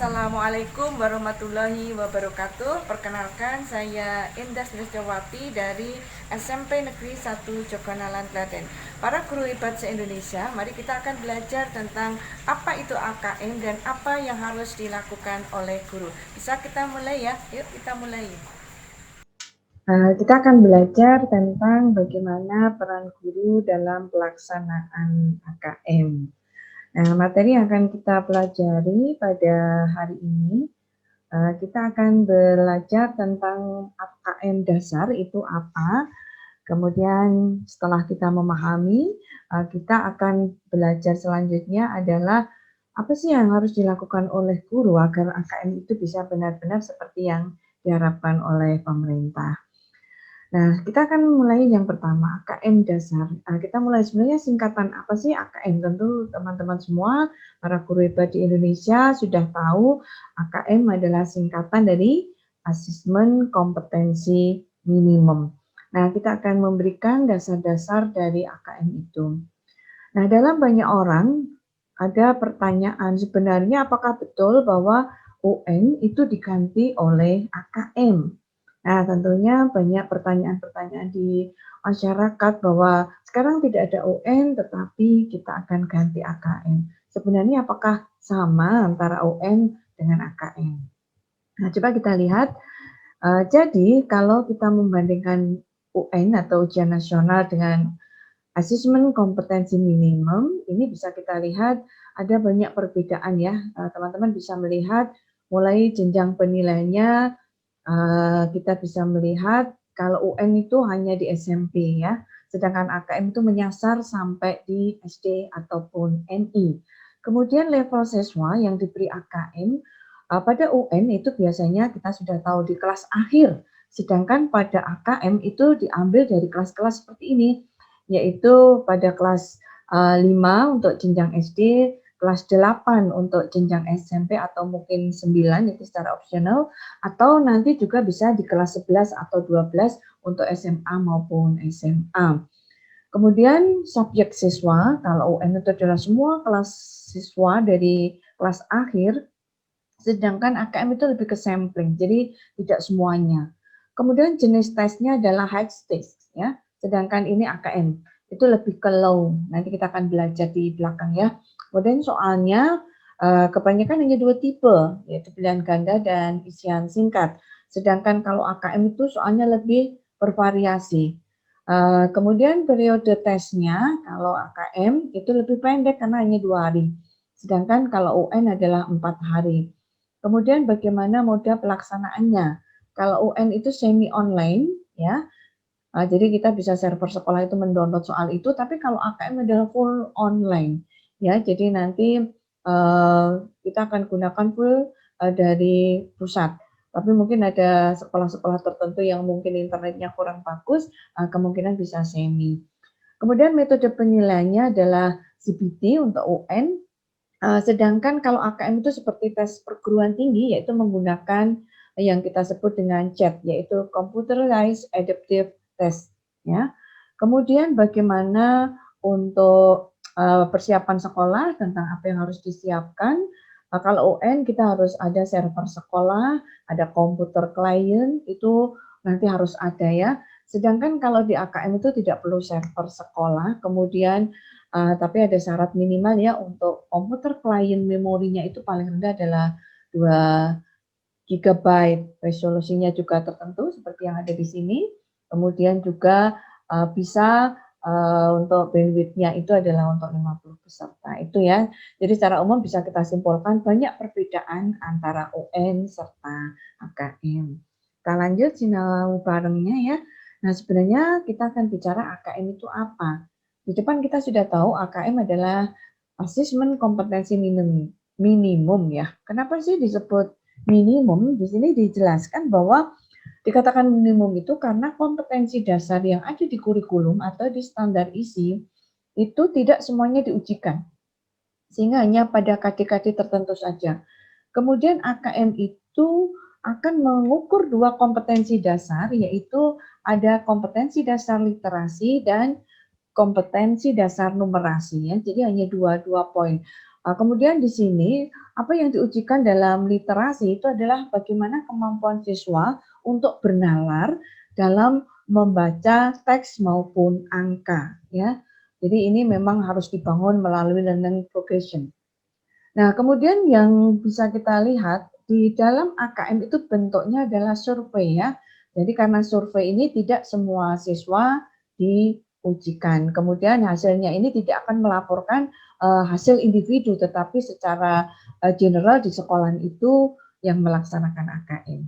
Assalamualaikum warahmatullahi wabarakatuh. Perkenalkan, saya Indah Srisjawati dari SMP Negeri 1 Jogonalan, Klaten. Para guru hebat se-Indonesia, mari kita akan belajar tentang apa itu AKM dan apa yang harus dilakukan oleh guru. Bisa kita mulai ya? Yuk kita mulai. Kita akan belajar tentang bagaimana peran guru dalam pelaksanaan AKM. Nah, materi yang akan kita pelajari pada hari ini, kita akan belajar tentang AKM dasar itu apa. Kemudian setelah kita memahami, kita akan belajar selanjutnya adalah apa sih yang harus dilakukan oleh guru agar AKM itu bisa benar-benar seperti yang diharapkan oleh pemerintah. Nah, kita akan mulai yang pertama, AKM dasar. Kita mulai sebenarnya singkatan apa sih AKM? Tentu teman-teman semua, para guru hebat di Indonesia sudah tahu AKM adalah singkatan dari Asesmen Kompetensi Minimum. Nah, kita akan memberikan dasar-dasar dari AKM itu. Nah, dalam banyak orang ada pertanyaan sebenarnya apakah betul bahwa UN itu diganti oleh AKM? Nah, tentunya banyak pertanyaan-pertanyaan di masyarakat bahwa sekarang tidak ada UN tetapi kita akan ganti AKM. Sebenarnya apakah sama antara UN dengan AKM? Nah, coba kita lihat. Jadi kalau kita membandingkan UN atau ujian nasional dengan Asesmen kompetensi minimum, ini bisa kita lihat ada banyak perbedaan ya. Teman-teman bisa melihat mulai jenjang penilaiannya, kita bisa melihat kalau UN itu hanya di SMP ya, sedangkan AKM itu menyasar sampai di SD ataupun NI. Kemudian level siswa yang diberi AKM pada UN itu biasanya kita sudah tahu di kelas akhir, sedangkan pada AKM itu diambil dari kelas-kelas seperti ini, yaitu pada kelas 5 untuk jenjang SD, kelas 8 untuk jenjang SMP atau mungkin 9 itu secara opsional, atau nanti juga bisa di kelas 11 atau 12 untuk SMA maupun SMA. Kemudian subjek siswa, kalau UN itu adalah semua kelas siswa dari kelas akhir, sedangkan AKM itu lebih ke sampling, jadi tidak semuanya. Kemudian jenis tesnya adalah high stakes, ya. Sedangkan ini AKM itu lebih ke low. Nanti kita akan belajar di belakang ya. Kemudian soalnya kebanyakan hanya 2 tipe, yaitu pilihan ganda dan isian singkat. Sedangkan kalau AKM itu soalnya lebih bervariasi. Kemudian periode tesnya kalau AKM itu lebih pendek karena hanya 2 hari. Sedangkan kalau UN adalah 4 hari. Kemudian bagaimana moda pelaksanaannya? Kalau UN itu semi online, ya, jadi kita bisa server sekolah itu mendownload soal itu. Tapi kalau AKM adalah full online, ya. Jadi nanti kita akan gunakan full dari pusat. Tapi mungkin ada sekolah-sekolah tertentu yang mungkin internetnya kurang bagus, kemungkinan bisa semi. Kemudian metode penilaiannya adalah CBT untuk UN. Sedangkan kalau AKM itu seperti tes perguruan tinggi, yaitu menggunakan yang kita sebut dengan CAT, yaitu Computerized Adaptive Test. Ya. Kemudian bagaimana untuk persiapan sekolah tentang apa yang harus disiapkan. Kalau UN kita harus ada server sekolah, ada komputer klien, itu nanti harus ada ya. Sedangkan kalau di AKM itu tidak perlu server sekolah, kemudian tapi ada syarat minimal ya untuk komputer klien memorinya itu paling rendah adalah 2 GB, resolusinya juga tertentu seperti yang ada di sini. Kemudian juga bisa untuk bandwidth-nya itu adalah untuk 50 peserta. Itu ya. Jadi secara umum bisa kita simpulkan banyak perbedaan antara UN serta AKM. Kita lanjut sinau barengnya ya. Nah, sebenarnya kita akan bicara AKM itu apa. Di depan kita sudah tahu AKM adalah asesmen kompetensi minimum ya. Kenapa sih disebut minimum? Di sini dijelaskan bahwa dikatakan minimum itu karena kompetensi dasar yang ada di kurikulum atau di standar isi itu tidak semuanya diujikan. Sehingga hanya pada KD-KD tertentu saja. Kemudian AKM itu akan mengukur 2 kompetensi dasar, yaitu ada kompetensi dasar literasi dan kompetensi dasar numerasi ya. Jadi hanya dua poin. Kemudian di sini apa yang diujikan dalam literasi itu adalah bagaimana kemampuan siswa untuk bernalar dalam membaca teks maupun angka, ya. Jadi ini memang harus dibangun melalui learning progression. Nah, kemudian yang bisa kita lihat di dalam AKM itu bentuknya adalah survei, ya. Jadi karena survei ini tidak semua siswa diujikan. Kemudian hasilnya ini tidak akan melaporkan hasil individu, tetapi secara general di sekolah itu yang melaksanakan AKM.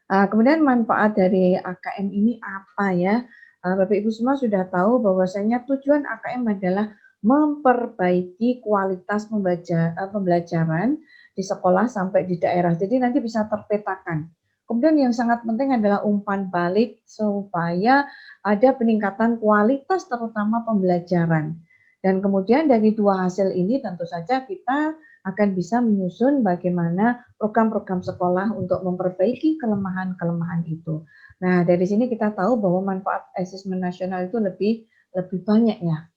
Kemudian manfaat dari AKM ini apa, ya? Bapak Ibu semua sudah tahu bahwasanya tujuan AKM adalah memperbaiki kualitas pembelajaran di sekolah sampai di daerah. Jadi nanti bisa terpetakan. Kemudian yang sangat penting adalah umpan balik supaya ada peningkatan kualitas terutama pembelajaran. Dan kemudian dari dua hasil ini tentu saja kita akan bisa menyusun bagaimana program-program sekolah untuk memperbaiki kelemahan-kelemahan itu. Nah, dari sini kita tahu bahwa manfaat asesmen nasional itu lebih banyak, ya.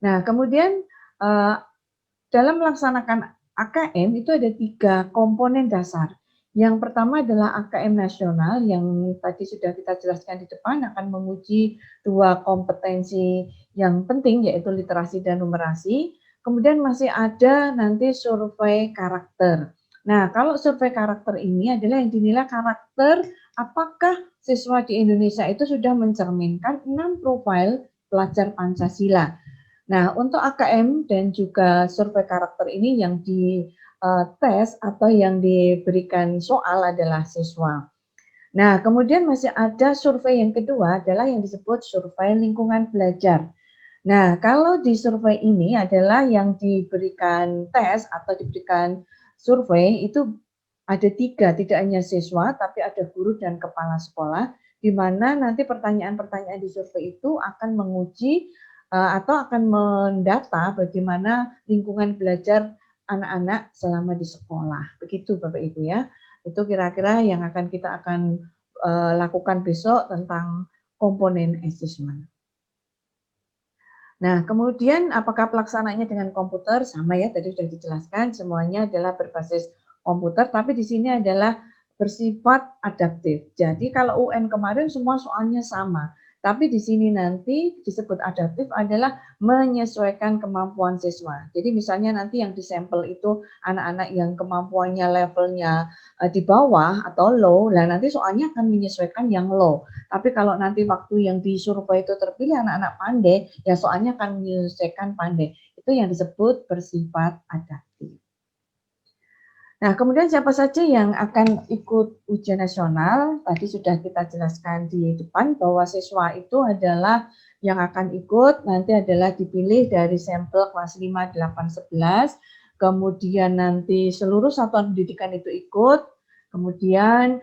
Nah, kemudian dalam melaksanakan AKM itu ada 3 komponen dasar. Yang pertama adalah AKM nasional yang tadi sudah kita jelaskan di depan akan menguji 2 kompetensi yang penting yaitu literasi dan numerasi. Kemudian masih ada nanti survei karakter. Nah, kalau survei karakter ini adalah yang dinilai karakter apakah siswa di Indonesia itu sudah mencerminkan 6 profil pelajar Pancasila. Nah, untuk AKM dan juga survei karakter ini yang dites atau yang diberikan soal adalah siswa. Nah, kemudian masih ada survei yang kedua adalah yang disebut survei lingkungan belajar. Nah, kalau di survei ini adalah yang diberikan tes atau diberikan survei itu ada 3, tidak hanya siswa, tapi ada guru dan kepala sekolah, di mana nanti pertanyaan-pertanyaan di survei itu akan menguji atau akan mendata bagaimana lingkungan belajar anak-anak selama di sekolah. Begitu Bapak Ibu, ya. Itu kira-kira yang kita akan lakukan besok tentang komponen assessment. Nah, kemudian apakah pelaksanaannya dengan komputer? Sama, ya, tadi sudah dijelaskan, semuanya adalah berbasis komputer, tapi di sini adalah bersifat adaptif. Jadi kalau UN kemarin semua soalnya sama, tapi di sini nanti disebut adaptif adalah menyesuaikan kemampuan siswa. Jadi misalnya nanti yang di sampel itu anak-anak yang kemampuannya levelnya di bawah atau low, nah nanti soalnya akan menyesuaikan yang low. Tapi kalau nanti waktu yang di survei itu terpilih anak-anak pandai, ya soalnya akan menyelesaikan pandai. Itu yang disebut bersifat adaptif. Nah, kemudian siapa saja yang akan ikut ujian nasional? Tadi sudah kita jelaskan di depan bahwa siswa itu adalah yang akan ikut nanti adalah dipilih dari sampel kelas 5, 8, 11. Kemudian nanti seluruh satuan pendidikan itu ikut. Kemudian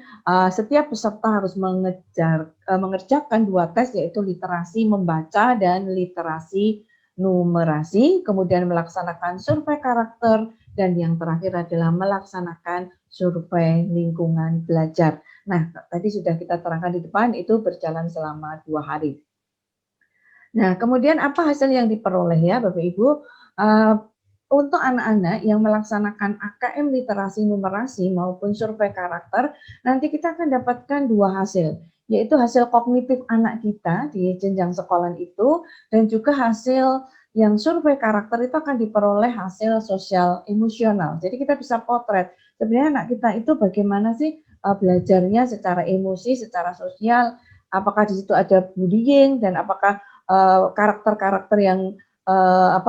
setiap peserta harus mengerjakan 2 tes yaitu literasi membaca dan literasi numerasi. Kemudian melaksanakan survei karakter dan yang terakhir adalah melaksanakan survei lingkungan belajar. Nah, tadi sudah kita terangkan di depan, itu berjalan selama 2 hari. Nah, kemudian apa hasil yang diperoleh, ya Bapak Ibu? Untuk anak-anak yang melaksanakan AKM literasi numerasi maupun survei karakter, nanti kita akan dapatkan 2 hasil, yaitu hasil kognitif anak kita di jenjang sekolah itu, dan juga hasil yang survei karakter itu akan diperoleh hasil sosial emosional. Jadi kita bisa potret sebenarnya anak kita itu bagaimana sih belajarnya secara emosi, secara sosial, apakah di situ ada bullying dan apakah karakter-karakter yang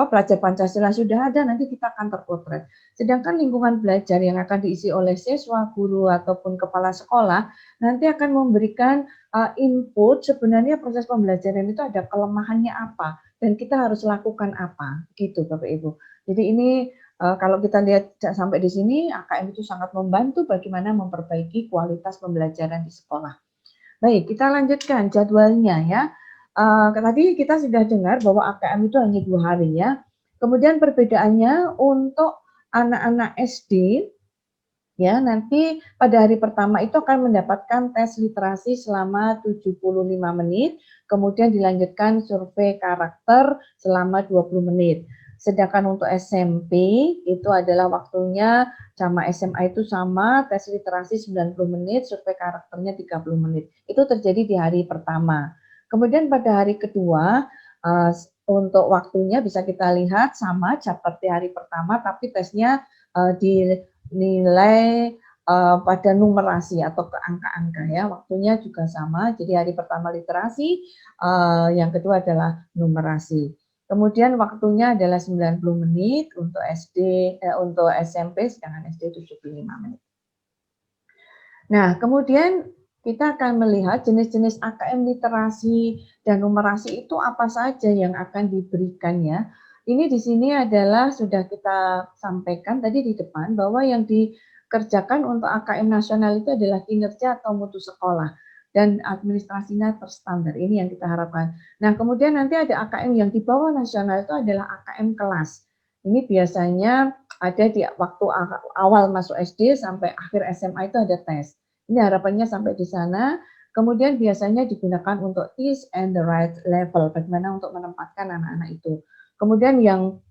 pelajar Pancasila sudah ada, nanti kita akan terpotret. Sedangkan lingkungan belajar yang akan diisi oleh siswa, guru, ataupun kepala sekolah, nanti akan memberikan input sebenarnya proses pembelajaran itu ada kelemahannya apa, dan kita harus lakukan apa, gitu Bapak Ibu. Jadi ini kalau kita lihat sampai di sini, AKM itu sangat membantu bagaimana memperbaiki kualitas pembelajaran di sekolah. Baik, kita lanjutkan jadwalnya, ya. Tadi kita sudah dengar bahwa AKM itu hanya 2 hari, ya. Kemudian perbedaannya untuk anak-anak SD, ya, nanti pada hari pertama itu akan mendapatkan tes literasi selama 75 menit, kemudian dilanjutkan survei karakter selama 20 menit. Sedangkan untuk SMP itu adalah waktunya sama SMA itu sama, tes literasi 90 menit, survei karakternya 30 menit. Itu terjadi di hari pertama. Kemudian pada hari kedua, untuk waktunya bisa kita lihat sama seperti hari pertama, tapi tesnya dinilai pada numerasi atau ke angka-angka ya. Waktunya juga sama, jadi hari pertama literasi, yang kedua adalah numerasi. Kemudian waktunya adalah 90 menit untuk untuk SMP, sedangkan SD 75 menit. Nah, kemudian kita akan melihat jenis-jenis AKM literasi dan numerasi itu apa saja yang akan diberikan ya. Ini di sini adalah sudah kita sampaikan tadi di depan bahwa yang dikerjakan untuk AKM nasional itu adalah kinerja atau mutu sekolah dan administrasinya terstandar. Ini yang kita harapkan. Nah, kemudian nanti ada AKM yang di bawah nasional itu adalah AKM kelas. Ini biasanya ada di waktu awal masuk SD sampai akhir SMA itu ada tes. Ini harapannya sampai di sana. Kemudian biasanya digunakan untuk teach and the right level, bagaimana untuk menempatkan anak-anak itu. Kemudian yang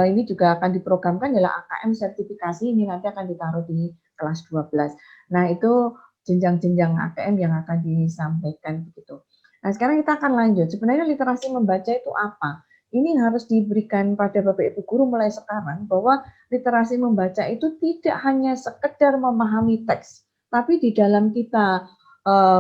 ini juga akan diprogramkan adalah AKM sertifikasi, ini nanti akan ditaruh di kelas 12. Nah, itu jenjang-jenjang AKM yang akan disampaikan begitu. Nah, sekarang kita akan lanjut. Sebenarnya literasi membaca itu apa? Ini harus diberikan pada Bapak Ibu guru mulai sekarang bahwa literasi membaca itu tidak hanya sekedar memahami teks, tapi di dalam kita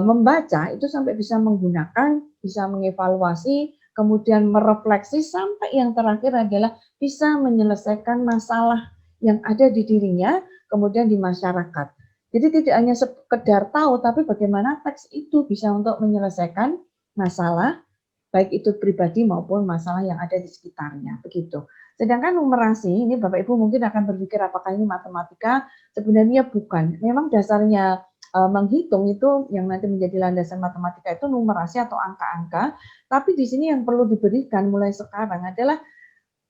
membaca itu sampai bisa menggunakan, bisa mengevaluasi, kemudian merefleksi sampai yang terakhir adalah bisa menyelesaikan masalah yang ada di dirinya, kemudian di masyarakat. Jadi tidak hanya sekedar tahu, tapi bagaimana teks itu bisa untuk menyelesaikan masalah, baik itu pribadi maupun masalah yang ada di sekitarnya, begitu. Sedangkan numerasi, ini Bapak Ibu mungkin akan berpikir apakah ini matematika, sebenarnya bukan. Memang dasarnya menghitung itu yang nanti menjadi landasan matematika itu numerasi atau angka-angka, tapi di sini yang perlu diberikan mulai sekarang adalah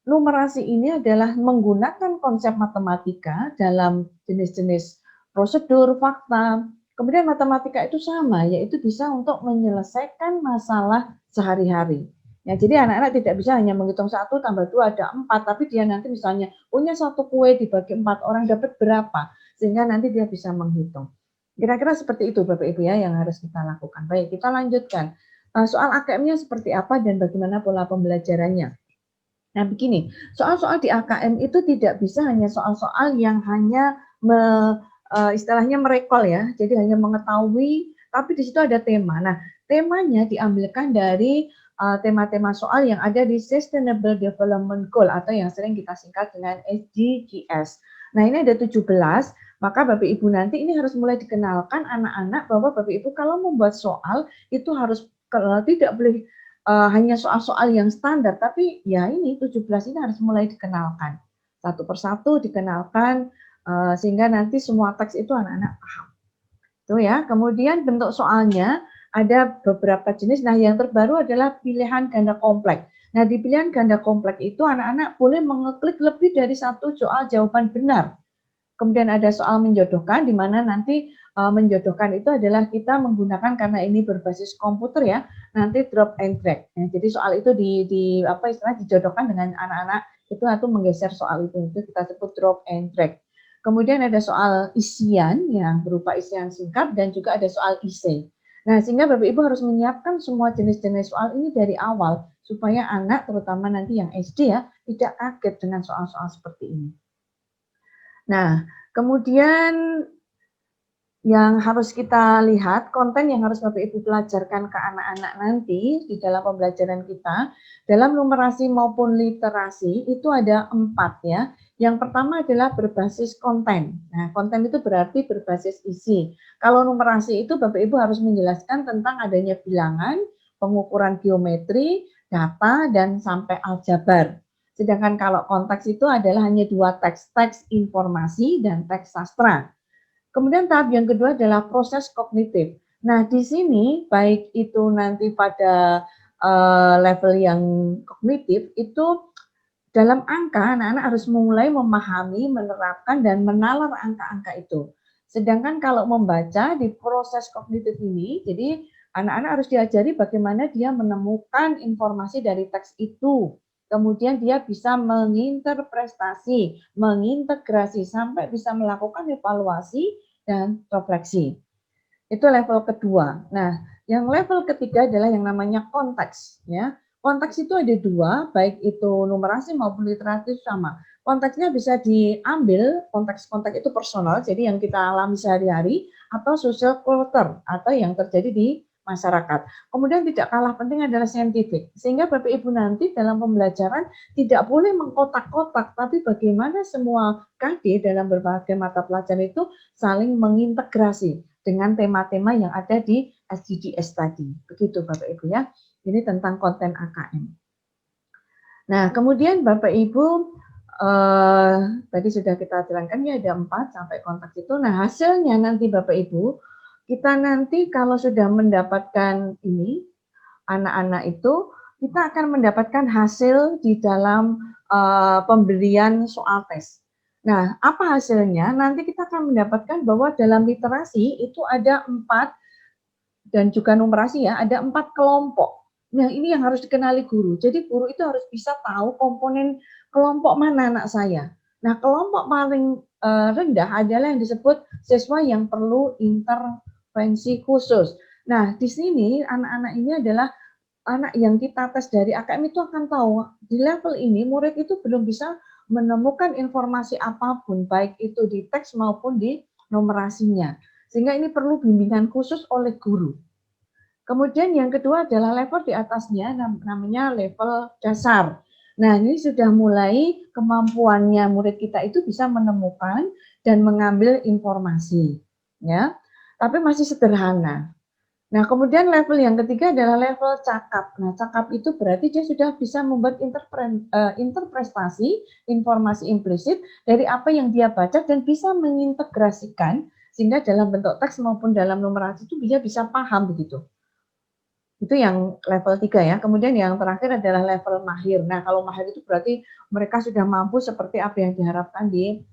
numerasi ini adalah menggunakan konsep matematika dalam jenis-jenis prosedur, fakta. Kemudian matematika itu sama, yaitu bisa untuk menyelesaikan masalah sehari-hari. Ya, jadi anak-anak tidak bisa hanya menghitung 1 tambah 2 ada 4, tapi dia nanti misalnya punya satu kue dibagi 4 orang dapat berapa, sehingga nanti dia bisa menghitung. Kira-kira seperti itu Bapak Ibu ya yang harus kita lakukan. Baik, kita lanjutkan. Soal AKM-nya seperti apa dan bagaimana pola pembelajarannya. Nah, begini, soal-soal di AKM itu tidak bisa hanya soal-soal yang hanya istilahnya merekol ya, jadi hanya mengetahui, tapi di situ ada tema. Nah, temanya diambilkan dari tema-tema soal yang ada di Sustainable Development Goal atau yang sering kita singkat dengan SDGs. Nah, ini ada 17, maka Bapak Ibu nanti ini harus mulai dikenalkan anak-anak bahwa Bapak Ibu kalau membuat soal itu harus tidak boleh hanya soal-soal yang standar, tapi ya ini 17 ini harus mulai dikenalkan. Satu persatu dikenalkan, sehingga nanti semua teks itu anak-anak paham. Itu ya. Kemudian bentuk soalnya ada beberapa jenis. Nah, yang terbaru adalah pilihan ganda kompleks. Nah, di pilihan ganda kompleks itu anak-anak boleh mengeklik lebih dari satu soal jawaban benar. Kemudian ada soal menjodohkan, di mana nanti menjodohkan itu adalah kita menggunakan karena ini berbasis komputer ya, nanti drop and drag. Ya, jadi soal itu di apa istilah dijodohkan dengan anak-anak itu atau menggeser soal itu kita sebut drop and drag. Kemudian ada soal isian yang berupa isian singkat dan juga ada soal essay. Nah, sehingga Bapak Ibu harus menyiapkan semua jenis-jenis soal ini dari awal supaya anak terutama nanti yang SD ya tidak kaget dengan soal-soal seperti ini. Nah, kemudian yang harus kita lihat, konten yang harus Bapak Ibu pelajarkan ke anak-anak nanti di dalam pembelajaran kita, dalam numerasi maupun literasi itu ada 4 ya. Yang pertama adalah berbasis konten. Nah, konten itu berarti berbasis isi. Kalau numerasi itu Bapak Ibu harus menjelaskan tentang adanya bilangan, pengukuran geometri, data, dan sampai aljabar. Sedangkan kalau konteks itu adalah hanya 2 teks, teks informasi dan teks sastra. Kemudian tahap yang kedua adalah proses kognitif. Nah, di sini baik itu nanti pada level yang kognitif itu dalam angka anak-anak harus mulai memahami, menerapkan dan menalar angka-angka itu. Sedangkan kalau membaca di proses kognitif ini, jadi anak-anak harus diajari bagaimana dia menemukan informasi dari teks itu. kemudian dia bisa menginterpretasi, mengintegrasi, sampai bisa melakukan evaluasi dan refleksi. Itu level kedua. Nah, yang level ketiga adalah yang namanya konteks. Ya, konteks itu ada dua, baik itu numerasi maupun literasi sama. Konteksnya bisa diambil, konteks-konteks itu personal, jadi yang kita alami sehari-hari, atau social culture, atau yang terjadi di masyarakat. Kemudian tidak kalah penting adalah saintifik, sehingga Bapak Ibu nanti dalam pembelajaran tidak boleh mengkotak-kotak, tapi bagaimana semua KD dalam berbagai mata pelajaran itu saling mengintegrasi dengan tema-tema yang ada di SDGs tadi. Begitu Bapak Ibu ya. Ini tentang konten AKM. Nah, kemudian Bapak Ibu tadi sudah kita jalankan ya, ada 4 sampai konteks itu. Nah, hasilnya nanti Bapak Ibu, kita nanti kalau sudah mendapatkan ini, anak-anak itu, kita akan mendapatkan hasil di dalam pemberian soal tes. Nah, apa hasilnya? Nanti kita akan mendapatkan bahwa dalam literasi itu ada 4, dan juga numerasi ya, ada 4 kelompok. Nah, ini yang harus dikenali guru. Jadi guru itu harus bisa tahu komponen kelompok mana anak saya. Nah, kelompok paling rendah adalah yang disebut siswa yang perlu intervensi khusus. Nah, di sini anak-anak ini adalah anak yang kita tes dari AKM itu akan tahu di level ini murid itu belum bisa menemukan informasi apapun, baik itu di teks maupun di numerasinya. Sehingga ini perlu bimbingan khusus oleh guru. Kemudian yang kedua adalah level di atasnya, namanya level dasar. Nah, ini sudah mulai kemampuannya murid kita itu bisa menemukan dan mengambil informasi, ya. Tapi masih sederhana. Nah, kemudian level yang ketiga adalah level cakap. Nah, cakap itu berarti dia sudah bisa membuat interpretasi informasi implisit dari apa yang dia baca dan bisa mengintegrasikan sehingga dalam bentuk teks maupun dalam numerasi itu dia bisa paham begitu. Itu yang level 3 ya. Kemudian yang terakhir adalah level mahir. Nah, kalau mahir itu berarti mereka sudah mampu seperti apa yang diharapkan di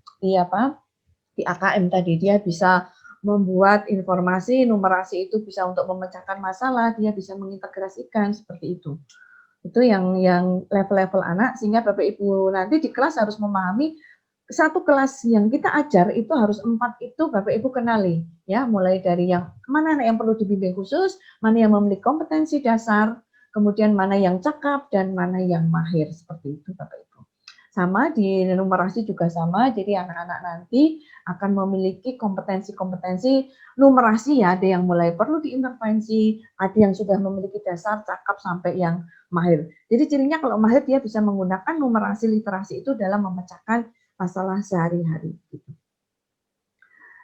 AKM tadi. Dia bisa membuat informasi, numerasi itu bisa untuk memecahkan masalah, dia bisa mengintegrasikan seperti itu. Itu yang level-level anak, sehingga Bapak Ibu nanti di kelas harus memahami satu kelas yang kita ajar itu harus 4 itu Bapak Ibu kenali ya, mulai dari yang mana anak yang perlu dibimbing khusus, mana yang memiliki kompetensi dasar, kemudian mana yang cakap dan mana yang mahir, seperti itu Bapak Ibu. Sama di numerasi juga sama, jadi anak-anak nanti akan memiliki kompetensi-kompetensi numerasi ya, ada yang mulai perlu diintervensi, ada yang sudah memiliki dasar cakap sampai yang mahir. Jadi cirinya kalau mahir dia bisa menggunakan numerasi literasi itu dalam memecahkan masalah sehari-hari.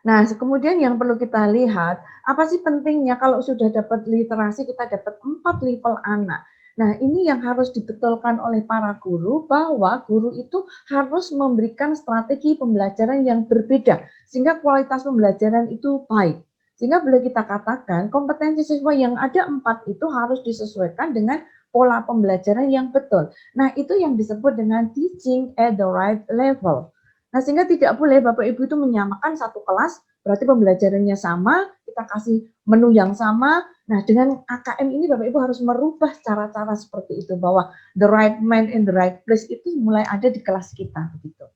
Nah, kemudian yang perlu kita lihat, apa sih pentingnya kalau sudah dapat literasi, kita dapat 4 level anak. Nah, ini yang harus dibetulkan oleh para guru, bahwa guru itu harus memberikan strategi pembelajaran yang berbeda, sehingga kualitas pembelajaran itu baik. Sehingga boleh kita katakan, kompetensi siswa yang ada 4 itu harus disesuaikan dengan pola pembelajaran yang betul. Nah, itu yang disebut dengan teaching at the right level. Nah, sehingga tidak boleh Bapak Ibu itu menyamakan satu kelas, berarti pembelajarannya sama, kita kasih menu yang sama. Nah, dengan AKM ini Bapak Ibu harus merubah cara-cara seperti itu, bahwa the right man in the right place itu mulai ada di kelas kita begitu.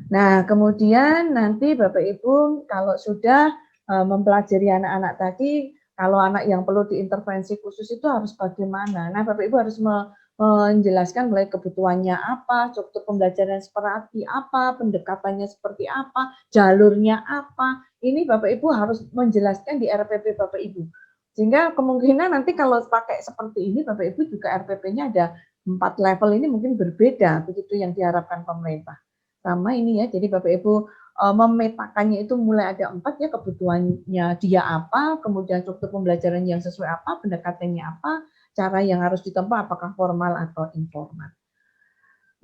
Nah, kemudian nanti Bapak Ibu kalau sudah mempelajari anak-anak tadi, kalau anak yang perlu diintervensi khusus itu harus bagaimana? Nah, Bapak Ibu harus menjelaskan mulai kebutuhannya apa, struktur pembelajaran seperti apa, pendekatannya seperti apa, jalurnya apa. Ini Bapak Ibu harus menjelaskan di RPP Bapak Ibu. Sehingga kemungkinan nanti kalau pakai seperti ini Bapak Ibu juga RPP-nya ada 4 level ini mungkin berbeda, begitu yang diharapkan pemerintah. Sama ini ya, jadi Bapak Ibu memetakannya itu mulai ada 4 ya, kebutuhannya dia apa, kemudian struktur pembelajaran yang sesuai apa, pendekatannya apa, cara yang harus ditempuh apakah formal atau informal.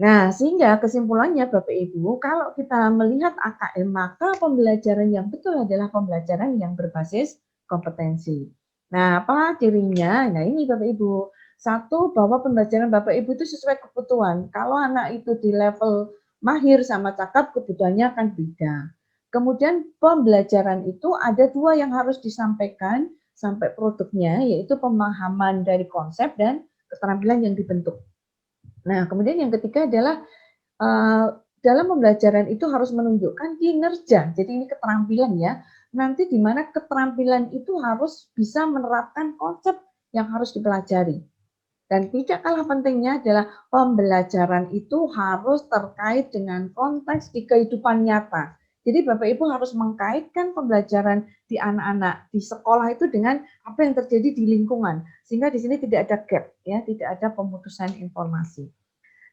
Nah, sehingga kesimpulannya Bapak Ibu, kalau kita melihat AKM, maka pembelajaran yang betul adalah pembelajaran yang berbasis kompetensi. Nah, apa cirinya? Nah, ini Bapak Ibu. Satu, bahwa pembelajaran Bapak Ibu itu sesuai kebutuhan. Kalau anak itu di level mahir sama cakap, kebutuhannya akan beda. Kemudian pembelajaran itu ada 2 yang harus disampaikan sampai produknya, yaitu pemahaman dari konsep dan keterampilan yang dibentuk. Nah, kemudian yang ketiga adalah dalam pembelajaran itu harus menunjukkan kinerja. Jadi ini keterampilan ya. Nanti di mana keterampilan itu harus bisa menerapkan konsep yang harus dipelajari. Dan tidak kalah pentingnya adalah pembelajaran itu harus terkait dengan konteks di kehidupan nyata. Jadi Bapak Ibu harus mengkaitkan pembelajaran di anak-anak di sekolah itu dengan apa yang terjadi di lingkungan. Sehingga di sini tidak ada gap ya, tidak ada pemutusan informasi.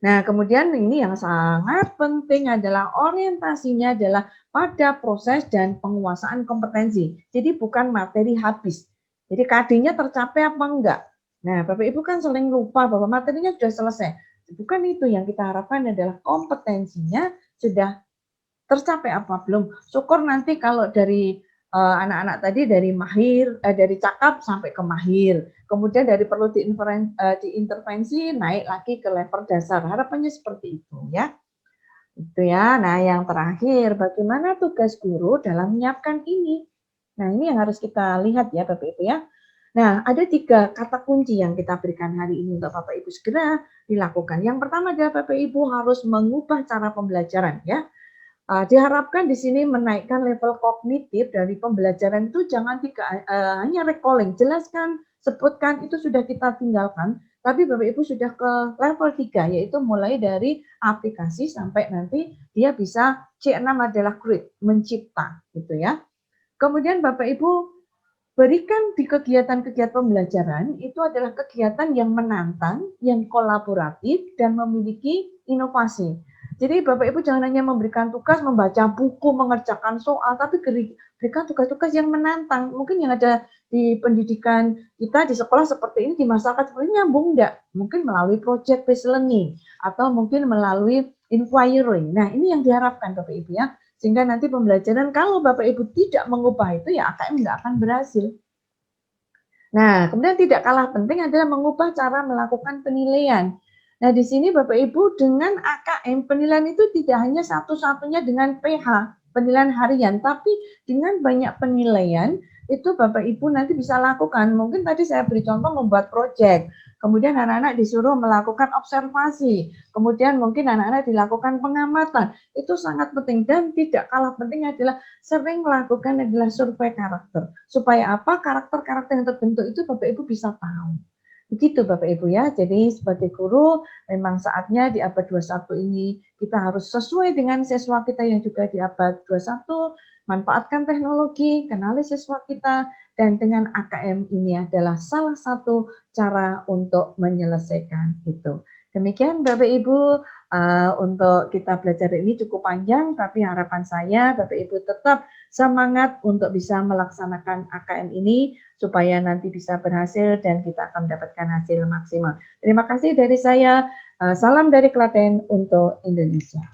Nah, kemudian ini yang sangat penting adalah orientasinya adalah pada proses dan penguasaan kompetensi. Jadi bukan materi habis. Jadi KD-nya tercapai apa enggak? Nah, Bapak Ibu kan sering lupa bahwa materinya sudah selesai. Bukan itu yang kita harapkan adalah kompetensinya sudah tercapai apa belum. Syukur nanti kalau dari anak-anak tadi dari mahir, dari cakap sampai ke mahir. Kemudian dari perlu diintervensi naik lagi ke level dasar. Harapannya seperti itu ya. Itu ya. Nah, yang terakhir, bagaimana tugas guru dalam menyiapkan ini? Nah, ini yang harus kita lihat ya Bapak Ibu ya. Nah, ada 3 kata kunci yang kita berikan hari ini untuk Bapak Ibu segera dilakukan. Yang pertama adalah Bapak Ibu harus mengubah cara pembelajaran ya. Diharapkan di sini menaikkan level kognitif dari pembelajaran itu jangan hanya recalling, jelaskan, sebutkan itu sudah kita tinggalkan, tapi Bapak Ibu sudah ke level 3 yaitu mulai dari aplikasi sampai nanti dia bisa C6 adalah create, mencipta gitu ya. Kemudian Bapak Ibu berikan di kegiatan-kegiatan pembelajaran itu adalah kegiatan yang menantang, yang kolaboratif, dan memiliki inovasi. Jadi Bapak Ibu jangan hanya memberikan tugas membaca buku, mengerjakan soal, tapi berikan tugas-tugas yang menantang. Mungkin yang ada di pendidikan kita di sekolah seperti ini, di masyarakat seperti ini nyambung enggak? Mungkin melalui project based learning, atau mungkin melalui inquiry. Nah ini yang diharapkan Bapak Ibu ya. Sehingga nanti pembelajaran kalau Bapak Ibu tidak mengubah itu ya AKM nggak akan berhasil. Nah, kemudian tidak kalah penting adalah mengubah cara melakukan penilaian. Nah, di sini Bapak Ibu dengan AKM penilaian itu tidak hanya satu-satunya dengan PH, penilaian harian, tapi dengan banyak penilaian itu Bapak Ibu nanti bisa lakukan. Mungkin tadi saya beri contoh membuat proyek, kemudian anak-anak disuruh melakukan observasi, kemudian mungkin anak-anak dilakukan pengamatan. Itu sangat penting dan tidak kalah penting adalah sering melakukan adalah survei karakter. Supaya apa? Karakter-karakter yang terbentuk itu Bapak Ibu bisa tahu. Begitu Bapak Ibu ya. Jadi sebagai guru memang saatnya di abad 21 ini kita harus sesuai dengan siswa kita yang juga di abad 21, manfaatkan teknologi, kenali siswa kita, dan dengan AKM ini adalah salah satu cara untuk menyelesaikan itu. Demikian Bapak Ibu, untuk kita belajar ini cukup panjang, tapi harapan saya Bapak Ibu tetap semangat untuk bisa melaksanakan AKM ini supaya nanti bisa berhasil dan kita akan mendapatkan hasil maksimal. Terima kasih dari saya. Salam dari Klaten untuk Indonesia.